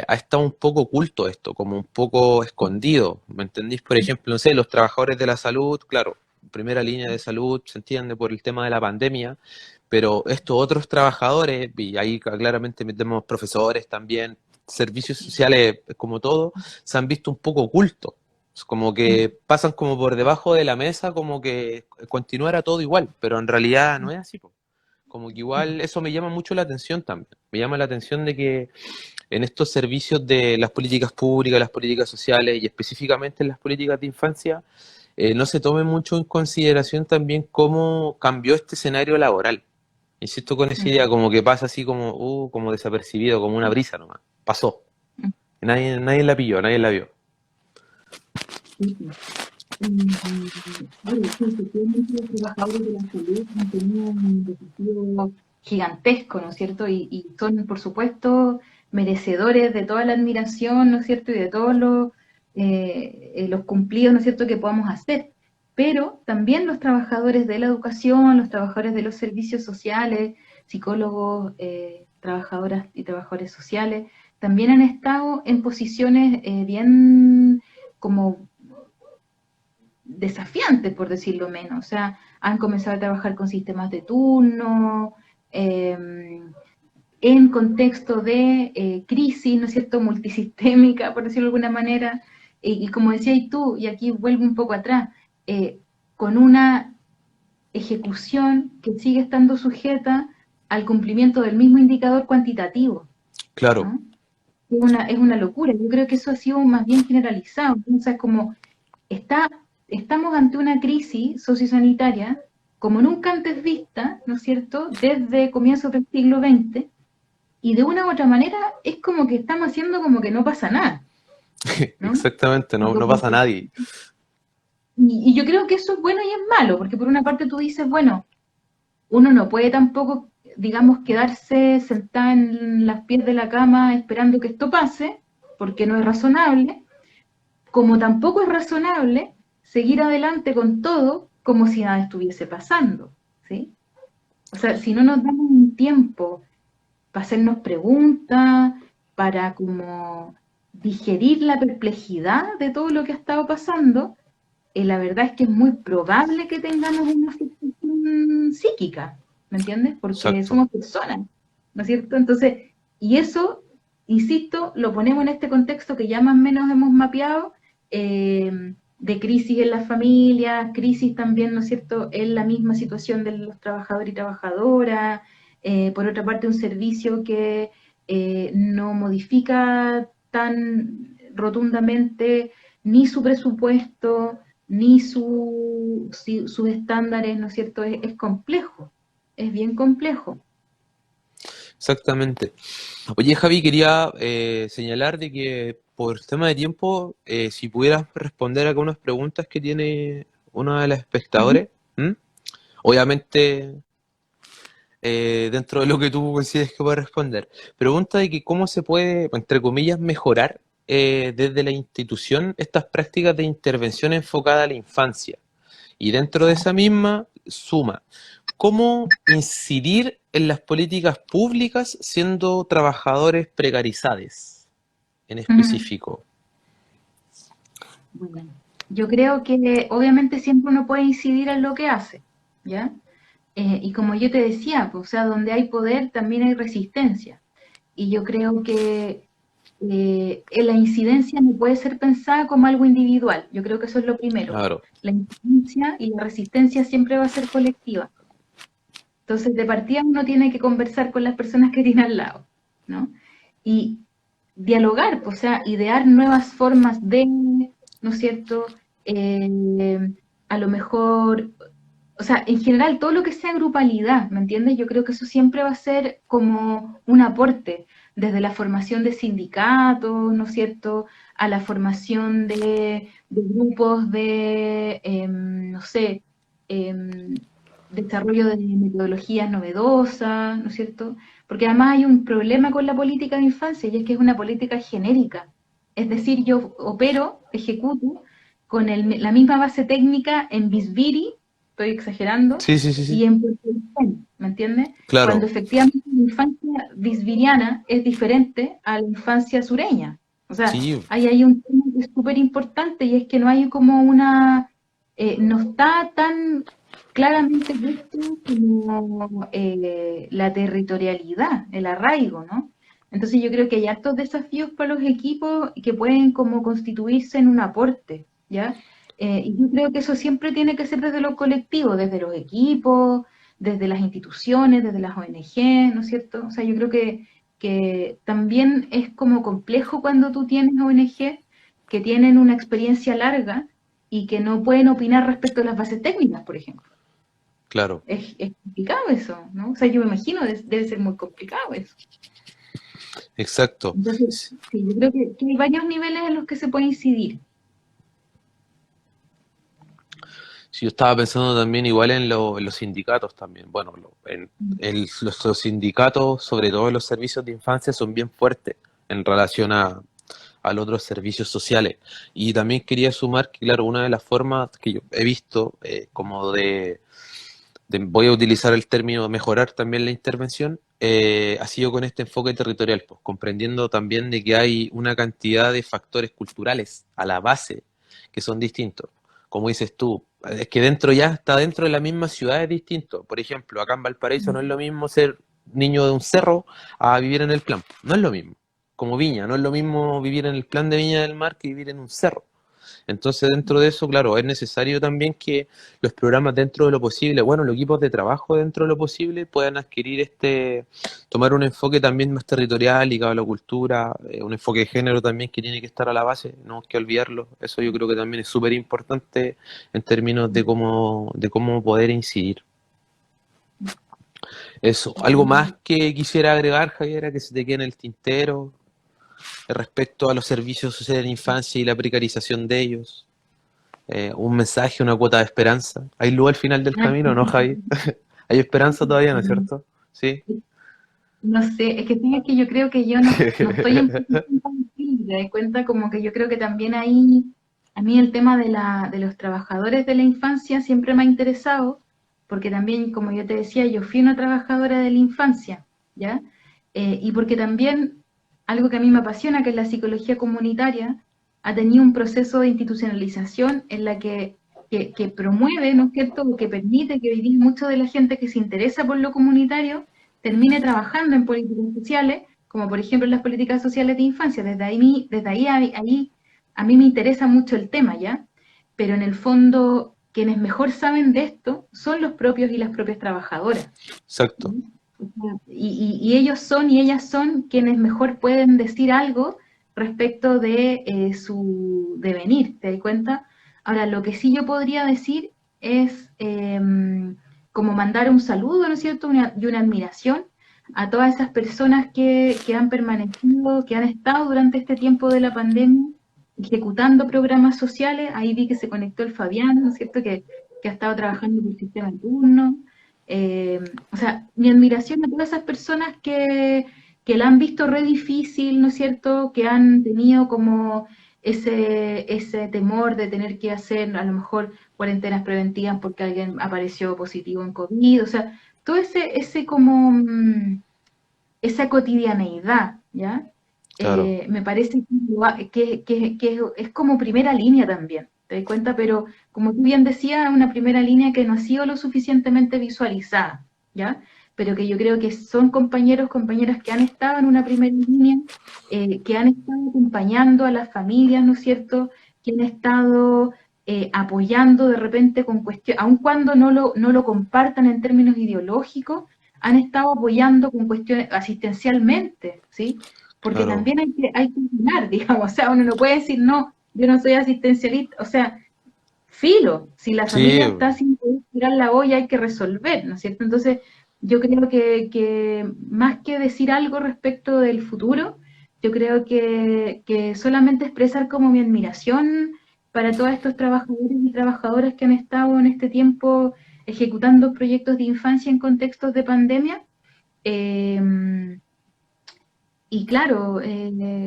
ha estado un poco oculto esto, como un poco escondido, ¿me entendís? Por ejemplo, no sé, los trabajadores de la salud, claro, primera línea de salud, se entiende por el tema de la pandemia, pero estos otros trabajadores, y ahí claramente metemos profesores también, servicios sociales como todo, se han visto un poco ocultos. Es como que pasan como por debajo de la mesa, como que continuara todo igual, pero en realidad no es así, po. Como que igual eso me llama mucho la atención también. Me llama la atención de que en estos servicios de las políticas públicas, las políticas sociales y específicamente en las políticas de infancia, no se tome mucho en consideración también cómo cambió este escenario laboral. Insisto con esa idea, como que pasa así como desapercibido, como una brisa nomás. Pasó. Nadie la pilló, nadie la vio. Claro, sí, efectivamente los trabajadores de la salud han tenido un desafío gigantesco, ¿no es cierto? Y son, por supuesto, merecedores de toda la admiración, ¿no es cierto? Y de todos los cumplidos, ¿no es cierto?, que podamos hacer. Pero también los trabajadores de la educación, los trabajadores de los servicios sociales, psicólogos, trabajadoras y trabajadores sociales, también han estado en posiciones bien como desafiante, por decirlo menos. O sea, han comenzado a trabajar con sistemas de turno, en contexto de crisis, ¿no es cierto?, multisistémica, por decirlo de alguna manera, y como decías tú, y aquí vuelvo un poco atrás, con una ejecución que sigue estando sujeta al cumplimiento del mismo indicador cuantitativo, Claro, ¿no? Es una locura. Yo creo que eso ha sido más bien generalizado. Entonces, como está, estamos ante una crisis sociosanitaria como nunca antes vista, ¿no es cierto?, desde comienzos del siglo XX, y de una u otra manera es como que estamos haciendo como que no pasa nada, ¿no? exactamente, Y, no pasa a nadie. y yo creo que eso es bueno y es malo, porque por una parte tú dices, bueno, uno no puede tampoco, digamos, quedarse sentada en las pies de la cama esperando que esto pase, porque no es razonable, como tampoco es razonable seguir adelante con todo como si nada estuviese pasando, ¿sí? O sea, si no nos damos un tiempo para hacernos preguntas, para como digerir la perplejidad de todo lo que ha estado pasando, la verdad es que es muy probable que tengamos una afectación psíquica, ¿me entiendes? Porque Exacto. somos personas, ¿no es cierto? Entonces, y eso, insisto, lo ponemos en este contexto que ya más o menos hemos mapeado, de crisis en las familias, crisis también, ¿no es cierto?, en la misma situación de los trabajadores y trabajadoras, por otra parte un servicio que no modifica tan rotundamente ni su presupuesto, ni sus estándares, ¿no es cierto? Es complejo, es bien complejo. Exactamente. Oye, Javi, quería señalar de que por tema de tiempo, si pudieras responder algunas preguntas que tiene una de las Ujú. espectadores, ¿m? Obviamente dentro de lo que tú consideres que puedes responder. Pregunta de que cómo se puede, entre comillas, mejorar desde la institución estas prácticas de intervención enfocada a la infancia. Y dentro de esa misma suma, ¿cómo incidir en las políticas públicas siendo trabajadores precarizados en Ujú. específico? Bueno, yo creo que obviamente siempre uno puede incidir en lo que hace, ¿ya? Y como yo te decía, pues, o sea, donde hay poder también hay resistencia. Y yo creo que la incidencia no puede ser pensada como algo individual. Yo creo que eso es lo primero. Claro, La incidencia y la resistencia siempre va a ser colectiva. Entonces, de partida uno tiene que conversar con las personas que tiene al lado, ¿no? Y dialogar, pues, o sea, idear nuevas formas de, ¿no es cierto? Eh, a lo mejor, o sea, en general, todo lo que sea grupalidad, ¿me entiendes? Yo creo que eso siempre va a ser como un aporte, desde la formación de sindicatos, ¿no es cierto?, a la formación de grupos de, no sé, desarrollo de metodologías novedosas, ¿no es cierto? Porque además hay un problema con la política de infancia y es que es una política genérica. Es decir, yo opero, ejecuto con la misma base técnica en Bisbiri, estoy exagerando, sí, sí, sí, sí, y en Puerto Rico, ¿me entiendes? Cuando claro, efectivamente la infancia bisbiriana es diferente a la infancia sureña. O sea, sí, hay un tema que es súper importante y es que no hay como una, no está tan claramente visto como la territorialidad, el arraigo, ¿no? Entonces yo creo que hay hartos desafíos para los equipos que pueden como constituirse en un aporte, ¿ya? Y yo creo que eso siempre tiene que ser desde lo colectivo, desde los equipos, desde las instituciones, desde las ONG, ¿no es cierto? O sea, yo creo que también es como complejo cuando tú tienes ONG que tienen una experiencia larga y que no pueden opinar respecto a las bases técnicas, por ejemplo. claro, Es complicado eso, ¿no? O sea, yo me imagino, debe ser muy complicado eso. exacto. Entonces, sí, yo creo que hay varios niveles en los que se puede incidir. Sí, yo estaba pensando también igual en, en los sindicatos también. Bueno, los sindicatos, sobre todo en los servicios de infancia, son bien fuertes en relación a los otros servicios sociales. Y también quería sumar que, claro, una de las formas que yo he visto como voy a utilizar el término mejorar también la intervención, ha sido con este enfoque territorial, pues comprendiendo también de que hay una cantidad de factores culturales a la base que son distintos. como dices tú, es que dentro ya está dentro de la misma ciudad es distinto. Por ejemplo, acá en Valparaíso no es lo mismo ser niño de un cerro a vivir en el plan. No es lo mismo. Como Viña, no es lo mismo vivir en el plan de Viña del Mar que vivir en un cerro. Entonces, dentro de eso, claro, es necesario también que los programas dentro de lo posible, bueno, los equipos de trabajo dentro de lo posible puedan adquirir tomar un enfoque también más territorial, ligado a la cultura, un enfoque de género también que tiene que estar a la base, no hay que olvidarlo. Eso yo creo que también es súper importante en términos de cómo poder incidir. Eso, algo más que quisiera agregar, Javiera, que se te quede en el tintero respecto a los servicios sociales de la infancia y la precarización de ellos. Un mensaje, una cuota de esperanza. ¿Hay luz al final del camino, no, Javi? ¿Hay esperanza todavía, no es cierto? Sí. No sé, es que sabes que yo creo que yo no estoy en posición infantil, te das cuenta como que yo creo que también ahí, a mí el tema de los trabajadores de la infancia siempre me ha interesado, porque también, como yo te decía, yo fui una trabajadora de la infancia, ¿ya? Y porque también algo que a mí me apasiona, que es la psicología comunitaria, ha tenido un proceso de institucionalización en la que promueve, ¿no es cierto?, o que permite que hoy día mucha de la gente que se interesa por lo comunitario termine trabajando en políticas sociales, como por ejemplo en las políticas sociales de infancia. Ahí a mí me interesa mucho el tema, ¿ya? Pero en el fondo, quienes mejor saben de esto son los propios y las propias trabajadoras. Exacto. Y ellos son y ellas son quienes mejor pueden decir algo respecto de su devenir, ¿te das cuenta? Ahora, lo que sí yo podría decir es como mandar un saludo, ¿no es cierto? Y una admiración a todas esas personas que han permanecido, que han estado durante este tiempo de la pandemia ejecutando programas sociales. Ahí vi que se conectó el Fabián, ¿no es cierto? Que ha estado trabajando en el sistema en turno. O sea, mi admiración a todas esas personas que la han visto re difícil, ¿no es cierto? Que han tenido como ese temor de tener que hacer a lo mejor cuarentenas preventivas porque alguien apareció positivo en COVID, o sea, todo ese como esa cotidianeidad, ¿ya? Claro. Me parece que es como primera línea también, ¿te das cuenta? Pero como tú bien decías, una primera línea que no ha sido lo suficientemente visualizada, ¿ya? Pero que yo creo que son compañeros, compañeras que han estado en una primera línea, que han estado acompañando a las familias, ¿no es cierto? Que han estado apoyando de repente con cuestiones, aun cuando no lo compartan en términos ideológicos, han estado apoyando con cuestiones asistencialmente, ¿sí? Porque Claro. también hay que opinar, digamos, o sea, uno no puede decir, no, yo no soy asistencialista, o sea, filo, si la Sí, familia está sin poder tirar la olla hay que resolver, ¿no es cierto? Entonces, yo creo que más que decir algo respecto del futuro, yo creo que solamente expresar como mi admiración para todos estos trabajadores y trabajadoras que han estado en este tiempo ejecutando proyectos de infancia en contextos de pandemia. Eh, y claro,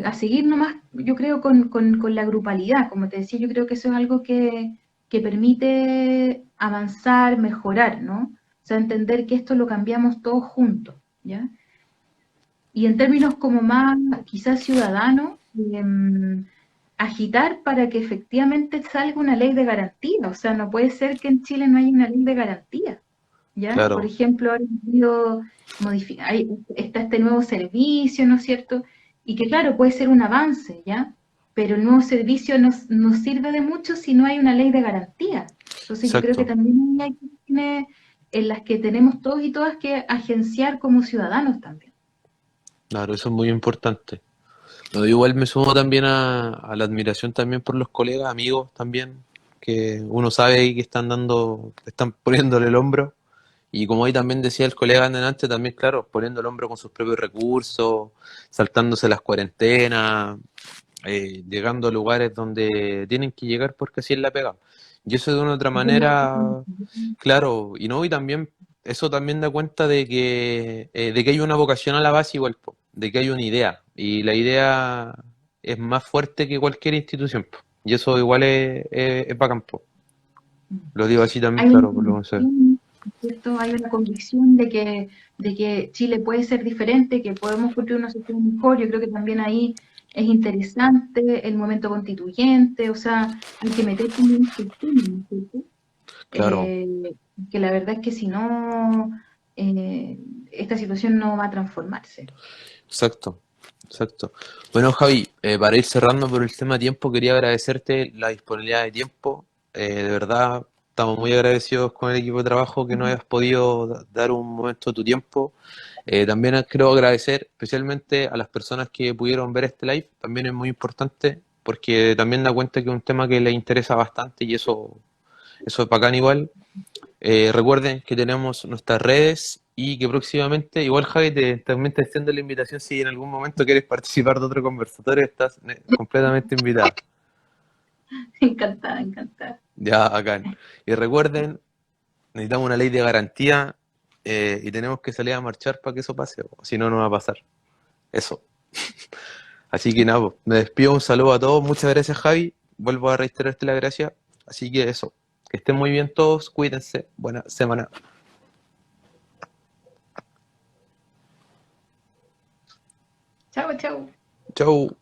a seguir nomás, yo creo, con la grupalidad, como te decía, yo creo que eso es algo que permite avanzar, mejorar, ¿no? O sea, entender que esto lo cambiamos todos juntos, ¿ya? Y en términos como más quizás ciudadanos, agitar para que efectivamente salga una ley de garantía. O sea, no puede ser que en Chile no haya una ley de garantía, ¿ya? Por claro. ejemplo, ahora está este nuevo servicio, ¿no es cierto? Y que claro, puede ser un avance, ¿ya? Pero el nuevo servicio no sirve de mucho si no hay una ley de garantía. Entonces yo creo que Exacto. también hay cuestiones en las que tenemos todos y todas que agenciar como ciudadanos también. Claro, eso es muy importante. No, yo igual me sumo también a la admiración también por los colegas, amigos también, que uno sabe ahí que están poniéndole el hombro. Y como ahí también decía el colega antes, también, claro, poniendo el hombro con sus propios recursos, saltándose las cuarentenas, llegando a lugares donde tienen que llegar porque así es la pega. Y eso de una otra manera, claro, y también, eso también da cuenta de que hay una vocación a la base igual, po, de que hay una idea, y la idea es más fuerte que cualquier institución, po, y eso igual es bacán, po. Lo digo así también, Hay una claro, por lo que sé. convicción, ¿cierto? Hay una convicción de que Chile puede ser diferente, que podemos construir una sociedad mejor. Yo creo que también ahí es interesante el momento constituyente, o sea, hay que meter también este tema, ¿no es cierto? Claro, Eh, que la verdad es que si no, esta situación no va a transformarse. exacto, exacto. Bueno, Javi, para ir cerrando por el tema de tiempo, quería agradecerte la disponibilidad de tiempo. De verdad, estamos muy agradecidos con el equipo de trabajo que nos hayas podido dar un momento de tu tiempo. También quiero agradecer especialmente a las personas que pudieron ver este live. También es muy importante porque también da cuenta que es un tema que les interesa bastante y eso es bacán igual. Recuerden que tenemos nuestras redes y que próximamente, igual Javi, también te extiendo la invitación si en algún momento quieres participar de otro conversatorio, estás completamente invitada. Encantada, encantada. Ya, bacán. Y recuerden, necesitamos una ley de garantía y tenemos que salir a marchar para que eso pase, o si no, no va a pasar. Eso. Así que nada, pues, me despido, un saludo a todos, muchas gracias Javi, vuelvo a reiterarte la gracia, así que eso, que estén muy bien todos, cuídense, buena semana. Chao, chao. Chau.